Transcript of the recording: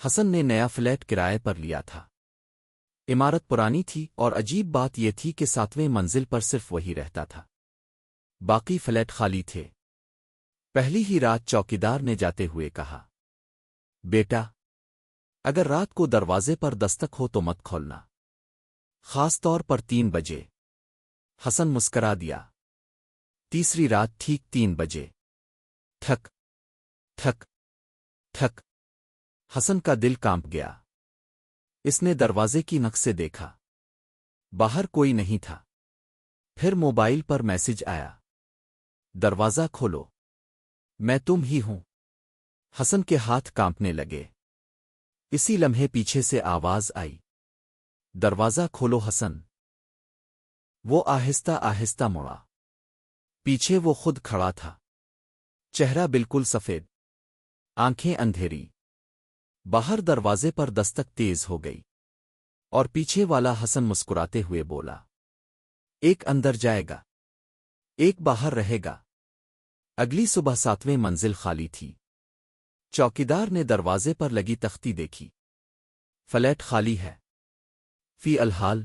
حسن نے نیا فلیٹ کرائے پر لیا تھا۔ عمارت پرانی تھی اور عجیب بات یہ تھی کہ 7ویں منزل پر صرف وہی رہتا تھا، باقی فلیٹ خالی تھے۔ پہلی ہی رات چوکیدار نے جاتے ہوئے کہا، بیٹا، اگر رات کو دروازے پر دستک ہو تو مت کھولنا، خاص طور پر 3 بجے۔ حسن مسکرا دیا۔ تیسری رات ٹھیک 3 بجے، ٹھک ٹھک ٹھک۔ حسن کا دل کانپ گیا۔ اس نے دروازے کی نک سے دیکھا، باہر کوئی نہیں تھا۔ پھر موبائل پر میسج آیا، دروازہ کھولو، میں تم ہی ہوں۔ حسن کے ہاتھ کانپنے لگے۔ اسی لمحے پیچھے سے آواز آئی، دروازہ کھولو حسن۔ وہ آہستہ آہستہ مڑا۔ پیچھے وہ خود کھڑا تھا، چہرہ بالکل سفید، آنکھیں اندھیری۔ باہر دروازے پر دستک تیز ہو گئی، اور پیچھے والا حسن مسکراتے ہوئے بولا، ایک اندر جائے گا، ایک باہر رہے گا۔ اگلی صبح 7ویں منزل خالی تھی۔ چوکیدار نے دروازے پر لگی تختی دیکھی، فلیٹ خالی ہے۔ فی الحال